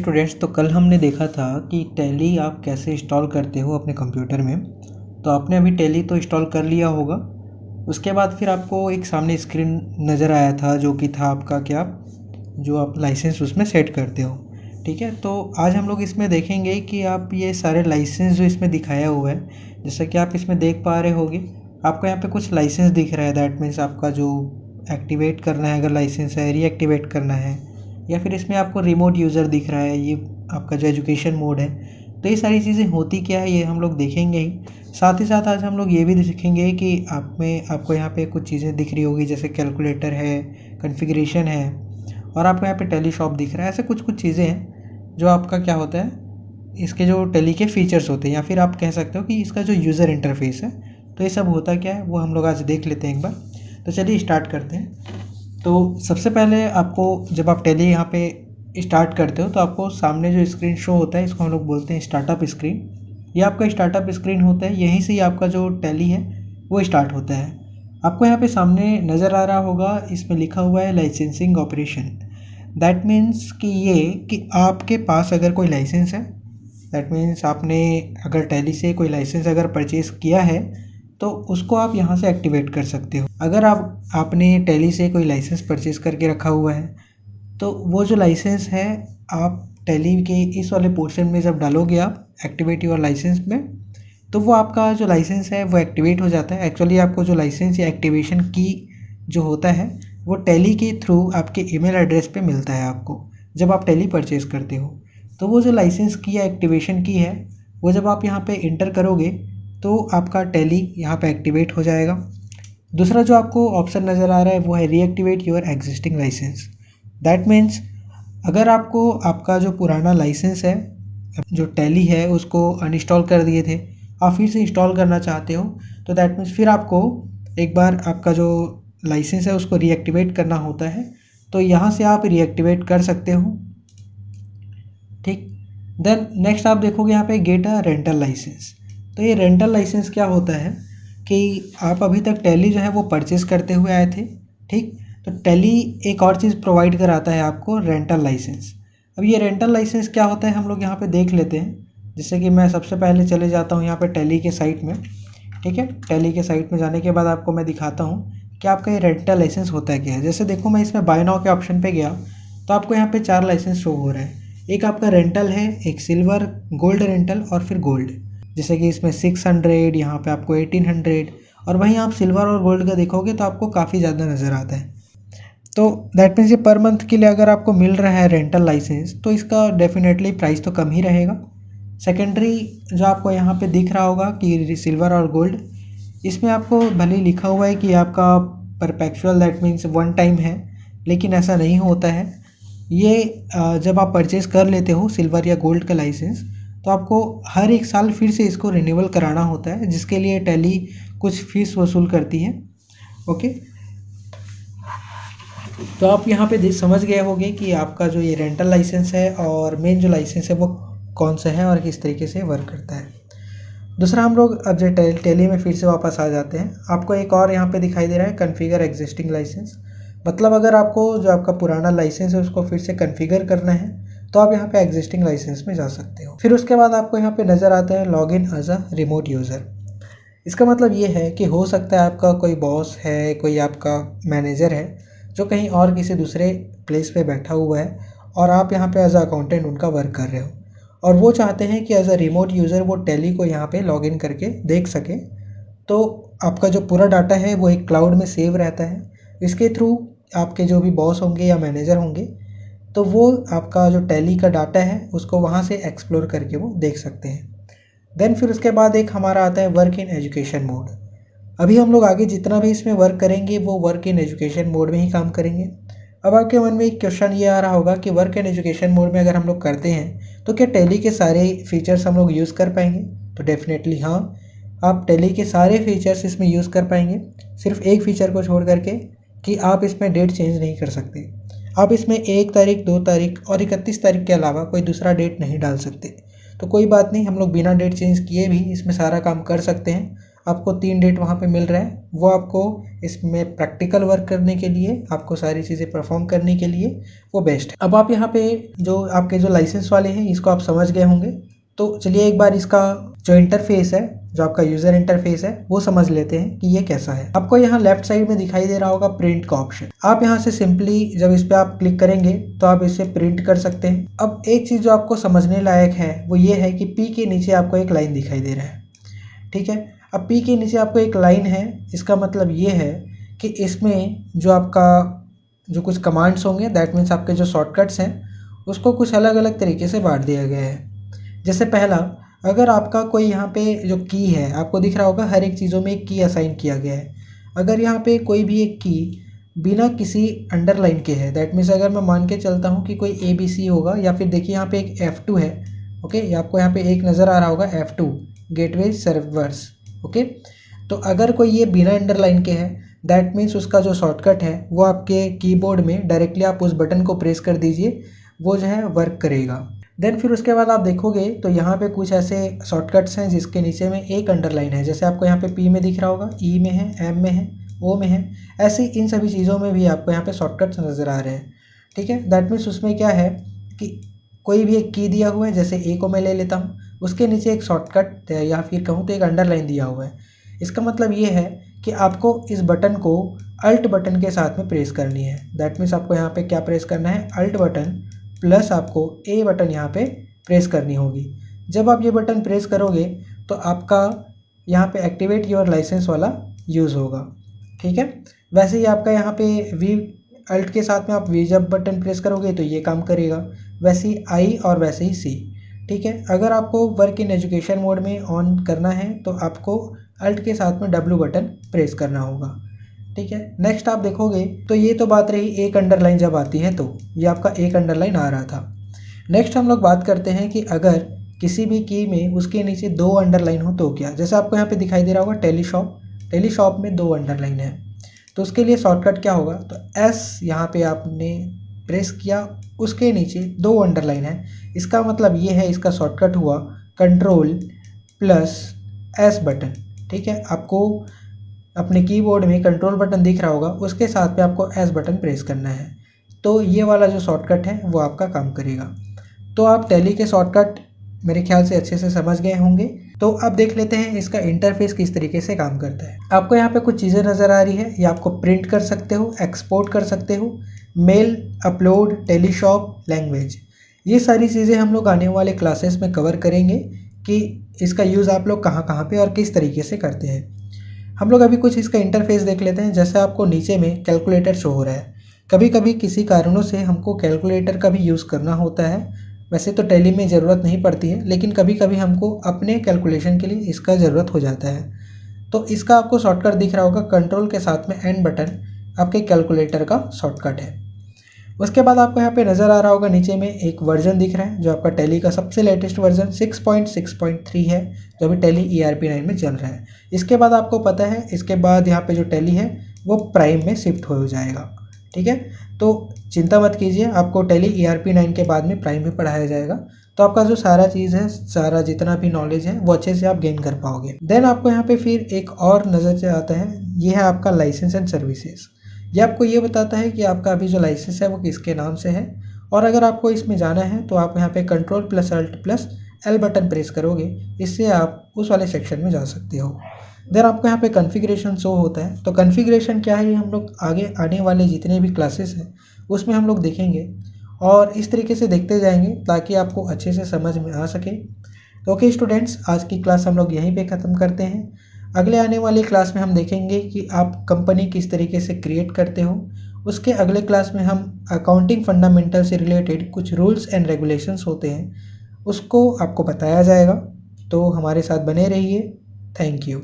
Students, तो कल हमने देखा था कि टैली आप कैसे इंस्टॉल करते हो अपने कंप्यूटर में। तो आपने अभी टैली तो इंस्टॉल कर लिया होगा। उसके बाद फिर आपको एक सामने स्क्रीन नज़र आया था जो कि था आपका क्या, जो आप लाइसेंस उसमें सेट करते हो। ठीक है, तो आज हम लोग इसमें देखेंगे कि आप ये सारे लाइसेंस जो इसमें दिखाया हुआ है, जैसा कि आप इसमें देख पा रहे होगे, आपको यहाँ पे कुछ लाइसेंस दिख रहा है। दैट मीन्स आपका जो एक्टिवेट करना है, अगर लाइसेंस है, रीएक्टिवेट करना है, या फिर इसमें आपको रिमोट यूज़र दिख रहा है, ये आपका जो एजुकेशन मोड है। तो ये सारी चीज़ें होती क्या है ये हम लोग देखेंगे ही। साथ ही साथ आज हम लोग ये भी देखेंगे कि आपको यहाँ पे कुछ चीज़ें दिख रही होगी, जैसे कैलकुलेटर है, कॉन्फ़िगरेशन है, और आपको यहाँ पे टैली शॉप दिख रहा है। ऐसे कुछ कुछ चीज़ें हैं जो आपका क्या होता है, इसके जो टैली के फीचर्स होते हैं, या फिर आप कह सकते हो कि इसका जो यूज़र इंटरफेस है। तो ये सब होता क्या है वो हम लोग आज देख लेते हैं एक बार। तो चलिए स्टार्ट करते हैं। तो सबसे पहले आपको, जब आप टैली यहाँ पे स्टार्ट करते हो, तो आपको सामने जो स्क्रीन शो होता है, इसको हम लोग बोलते हैं स्टार्टअप स्क्रीन। ये आपका स्टार्टअप स्क्रीन होता है, यहीं से ही आपका जो टैली है वो स्टार्ट होता है। आपको यहाँ पे सामने नज़र आ रहा होगा, इसमें लिखा हुआ है लाइसेंसिंग ऑपरेशन। दैट मीन्स कि ये कि आपके पास अगर कोई लाइसेंस है, दैट मीन्स आपने अगर टैली से कोई लाइसेंस अगर परचेज़ किया है, तो उसको आप यहाँ से एक्टिवेट कर सकते हो। अगर आपने टैली से कोई लाइसेंस परचेज़ करके रखा हुआ है, तो वो जो लाइसेंस है, आप टैली के इस वाले पोर्शन में जब डालोगे आप एक्टिवेट योर लाइसेंस में, तो वो आपका जो लाइसेंस है वो एक्टिवेट हो जाता है। एक्चुअली आपको जो लाइसेंस या एक्टिवेशन की जो होता है, वो टैली के थ्रू आपके ईमेल एड्रेस पे मिलता है आपको, जब आप टैली परचेज़ करते हो। तो वो जो लाइसेंस की या एक्टिवेशन की है, वो जब आप यहाँ पे इंटर करोगे, तो आपका टैली यहाँ पे एक्टिवेट हो जाएगा। दूसरा जो आपको ऑप्शन नज़र आ रहा है वो है reactivate your existing licence. That means अगर आपको आपका जो पुराना लाइसेंस है, जो टैली है, उसको अनइंस्टॉल कर दिए थे, आप फिर से इंस्टॉल करना चाहते हो, तो दैट मीन्स फिर आपको एक बार आपका जो लाइसेंस है उसको रीएक्टिवेट करना होता है। तो यहाँ से आप रीएक्टिवेट कर सकते हो। ठीक, देन नेक्स्ट आप देखोगे यहाँ पे गेट अ रेंटल लाइसेंस। तो ये रेंटल लाइसेंस क्या होता है कि आप अभी तक टैली जो है वो परचेज़ करते हुए आए थे। ठीक, तो टैली एक और चीज़ प्रोवाइड कराता है आपको, रेंटल लाइसेंस। अब ये रेंटल लाइसेंस क्या होता है हम लोग यहाँ पे देख लेते हैं। जैसे कि मैं सबसे पहले चले जाता हूँ यहाँ पे टैली के साइट में। ठीक है, टैली के साइट में जाने के बाद आपको मैं दिखाता हूँ कि आपका ये रेंटल लाइसेंस होता है क्या है। जैसे देखो, मैं इसमें बाय नाउ के ऑप्शन पे गया, तो आपको यहाँ पे 4 लाइसेंस शो हो रहा है। एक आपका रेंटल है, एक सिल्वर, गोल्ड रेंटल, और फिर गोल्ड। जैसे कि इसमें 600, यहाँ पे आपको 1800, और वहीं आप सिल्वर और गोल्ड का देखोगे तो आपको काफ़ी ज़्यादा नज़र आता है। तो दैट मीन्स ये पर मंथ के लिए अगर आपको मिल रहा है रेंटल लाइसेंस, तो इसका डेफिनेटली प्राइस तो कम ही रहेगा। सेकेंडरी जो आपको यहाँ पे दिख रहा होगा कि सिल्वर और गोल्ड, इसमें आपको भले ही लिखा हुआ है कि आपका perpetual, that means one time है, लेकिन ऐसा नहीं होता है। ये जब आप परचेज़ कर लेते हो सिल्वर या गोल्ड का लाइसेंस, तो आपको हर एक साल फिर से इसको रिन्यूअल कराना होता है, जिसके लिए टैली कुछ फ़ीस वसूल करती है। ओके, तो आप यहाँ पे समझ गए होंगे कि आपका जो ये रेंटल लाइसेंस है और मेन जो लाइसेंस है वो कौन सा है और किस तरीके से वर्क करता है। दूसरा, हम लोग अब जो टैली में फिर से वापस आ जाते हैं। आपको एक और यहाँ पे दिखाई दे रहा है कॉन्फ़िगर एग्जिस्टिंग लाइसेंस। मतलब अगर आपको जो आपका पुराना लाइसेंस है उसको फिर से कॉन्फ़िगर करना है, तो आप यहाँ पे एग्जिस्टिंग लाइसेंस में जा सकते हो। फिर उसके बाद आपको यहाँ पे नज़र आता है log in as a remote user. इसका मतलब ये है कि हो सकता है आपका कोई बॉस है, कोई आपका मैनेजर है, जो कहीं और किसी दूसरे प्लेस पे बैठा हुआ है, और आप यहाँ पे एज अ अकाउंटेंट उनका वर्क कर रहे हो, और वो चाहते हैं कि एज अ रिमोट यूज़र वो टैली को यहाँ पे लॉगिन करके देख सके। तो आपका जो पूरा डाटा है वो एक क्लाउड में सेव रहता है। इसके थ्रू आपके जो भी बॉस होंगे या मैनेजर होंगे, तो वो आपका जो टैली का डाटा है उसको वहाँ से एक्सप्लोर करके वो देख सकते हैं। देन फिर उसके बाद एक हमारा आता है वर्क इन एजुकेशन मोड। अभी हम लोग आगे जितना भी इसमें वर्क करेंगे वो वर्क इन एजुकेशन मोड में ही काम करेंगे। अब आपके मन में एक क्वेश्चन ये आ रहा होगा कि वर्क इन एजुकेशन मोड में अगर हम लोग करते हैं, तो क्या टैली के सारे फीचर्स हम लोग यूज़ कर पाएंगे? तो डेफिनेटली हाँ, आप टैली के सारे फीचर्स इसमें यूज़ कर पाएंगे, सिर्फ एक फ़ीचर को छोड़ करके, कि आप इसमें डेट चेंज नहीं कर सकते। आप इसमें 1 तारीख, 2 तारीख और 31 तारीख के अलावा कोई दूसरा डेट नहीं डाल सकते। तो कोई बात नहीं, हम लोग बिना डेट चेंज किए भी इसमें सारा काम कर सकते हैं। आपको 3 डेट वहाँ पे मिल रहा है, वो आपको इसमें प्रैक्टिकल वर्क करने के लिए, आपको सारी चीज़ें परफॉर्म करने के लिए वो बेस्ट है। अब आप यहाँ पे जो आपके जो लाइसेंस वाले हैं इसको आप समझ गए होंगे, तो चलिए एक बार इसका जो इंटरफेस है, जो आपका यूज़र इंटरफेस है वो समझ लेते हैं कि ये कैसा है। आपको यहाँ लेफ्ट साइड में दिखाई दे रहा होगा प्रिंट का ऑप्शन। आप यहाँ से सिंपली जब इस पर आप क्लिक करेंगे तो आप इसे प्रिंट कर सकते हैं। अब एक चीज़ जो आपको समझने लायक है वो ये है कि पी के नीचे आपको एक लाइन दिखाई दे रहा है, ठीक है। अब पी के नीचे आपको एक लाइन है, इसका मतलब ये है कि इसमें जो आपका जो कुछ कमांड्स होंगे, दैट मीन्स आपके जो शॉर्टकट्स हैं उसको कुछ अलग अलग तरीके से बांट दिया गया है। जैसे पहला, अगर आपका कोई यहाँ पे जो की है, आपको दिख रहा होगा हर एक चीज़ों में एक की असाइन किया गया है। अगर यहाँ पे कोई भी एक की बिना किसी अंडरलाइन के है, दैट मीन्स अगर मैं मान के चलता हूँ कि कोई ABC होगा, या फिर देखिए यहाँ पे एक F2 है, ओके, ये आपको यहाँ पे एक नज़र आ रहा होगा F2 गेटवे सर्वर्स, ओके। तो अगर कोई ये बिना अंडरलाइन के है, दैट मीन्स उसका जो शॉर्टकट है वो आपके कीबोर्ड में डायरेक्टली आप उस बटन को प्रेस कर दीजिए, वो जो है वर्क करेगा। देन फिर उसके बाद आप देखोगे तो यहाँ पे कुछ ऐसे शॉर्टकट्स हैं जिसके नीचे में एक अंडरलाइन है, जैसे आपको यहाँ पे P में दिख रहा होगा, E में है, M में है, O में है, ऐसे इन सभी चीज़ों में भी आपको यहाँ पे शॉर्टकट्स नज़र आ रहे हैं, ठीक है। दैट मीन्स उसमें क्या है कि कोई भी एक की दिया हुआ है, जैसे A को मैं ले लेता हूँ, उसके नीचे एक शॉर्टकट या फिर कहूँ तो एक अंडरलाइन दिया हुआ है। इसका मतलब ये है कि आपको इस बटन को अल्ट बटन के साथ में प्रेस करनी है। दैट मीन्स आपको यहाँ पे क्या प्रेस करना है, अल्ट बटन प्लस आपको ए बटन यहाँ पे प्रेस करनी होगी। जब आप ये बटन प्रेस करोगे तो आपका यहाँ पे एक्टिवेट योर लाइसेंस वाला यूज़ होगा, ठीक है। वैसे ही आपका यहाँ पे वी अल्ट के साथ में आप वी जब बटन प्रेस करोगे तो ये काम करेगा, वैसे ही आई और वैसे ही सी, ठीक है। अगर आपको वर्क इन एजुकेशन मोड में ऑन करना है तो आपको अल्ट के साथ में डब्ल्यू बटन प्रेस करना होगा, ठीक है। नेक्स्ट आप देखोगे तो ये तो बात रही एक अंडरलाइन जब आती है, तो ये आपका एक अंडरलाइन आ रहा था। नेक्स्ट हम लोग बात करते हैं कि अगर किसी भी की में उसके नीचे 2 अंडरलाइन हो तो क्या। जैसे आपको यहाँ पे दिखाई दे रहा होगा टेलीशॉप में 2 अंडरलाइन है, तो उसके लिए शॉर्टकट क्या होगा, तो एस यहाँ पे आपने प्रेस किया, उसके नीचे 2 अंडरलाइन है, इसका मतलब ये है इसका शॉर्टकट हुआ कंट्रोल प्लस एस बटन, ठीक है। आपको अपने कीबोर्ड में कंट्रोल बटन दिख रहा होगा, उसके साथ में आपको एस बटन प्रेस करना है, तो ये वाला जो शॉर्टकट है वो आपका काम करेगा। तो आप टैली के शॉर्टकट मेरे ख्याल से अच्छे से समझ गए होंगे। तो अब देख लेते हैं इसका इंटरफेस किस तरीके से काम करता है। आपको यहाँ पे कुछ चीज़ें नज़र आ रही है, ये आपको प्रिंट कर सकते हो, एक्सपोर्ट कर सकते हो, मेल, अपलोड, टेलीशॉप, लैंग्वेज, ये सारी चीज़ें हम लोग आने वाले क्लासेस में कवर करेंगे कि इसका यूज़ आप लोग कहाँ कहाँ पे और किस तरीके से करते हैं। हम लोग अभी कुछ इसका इंटरफेस देख लेते हैं। जैसे आपको नीचे में कैलकुलेटर शो हो रहा है, कभी कभी किसी कारणों से हमको कैलकुलेटर का भी यूज़ करना होता है, वैसे तो टैली में ज़रूरत नहीं पड़ती है, लेकिन कभी कभी हमको अपने कैलकुलेशन के लिए इसका ज़रूरत हो जाता है। तो इसका आपको शॉर्टकट दिख रहा होगा, कंट्रोल के साथ में एन बटन आपके कैलकुलेटर का शॉर्टकट है। उसके बाद आपको यहाँ पे नज़र आ रहा होगा नीचे में एक वर्जन दिख रहा है, जो आपका टैली का सबसे लेटेस्ट वर्जन 6.6.3 है, जो अभी टैली ERP9 में चल रहा है। इसके बाद आपको पता है, इसके बाद यहाँ पे जो टैली है वो प्राइम में शिफ्ट हो जाएगा, ठीक है। तो चिंता मत कीजिए, आपको टैली ERP9 के बाद में प्राइम में पढ़ाया जाएगा, तो आपका जो सारा चीज़ है, सारा जितना भी नॉलेज है वो अच्छे से आप गेन कर पाओगे। देन आपको यहाँ पे फिर एक और नज़र से आता है, ये है आपका लाइसेंस एंड सर्विसेज। ये आपको ये बताता है कि आपका अभी जो लाइसेंस है वो किसके नाम से है, और अगर आपको इसमें जाना है तो आप यहाँ पे control plus alt plus L button press करोगे, इससे आप उस वाले सेक्शन में जा सकते हो। देन आपको यहाँ पे कॉन्फ़िगरेशन शो होता है। तो कॉन्फ़िगरेशन क्या है, ये हम लोग आगे आने वाले जितने भी क्लासेस हैं उसमें हम लोग देखेंगे, और इस तरीके से देखते जाएंगे ताकि आपको अच्छे से समझ में आ सके। तो ओके स्टूडेंट्स, आज की क्लास हम लोग यहीं पे ख़त्म करते हैं। अगले आने वाली क्लास में हम देखेंगे कि आप कंपनी किस तरीके से क्रिएट करते हो। उसके अगले क्लास में हम अकाउंटिंग फंडामेंटल से रिलेटेड कुछ रूल्स एंड रेगुलेशंस होते हैं उसको आपको बताया जाएगा। तो हमारे साथ बने रहिए। Thank you.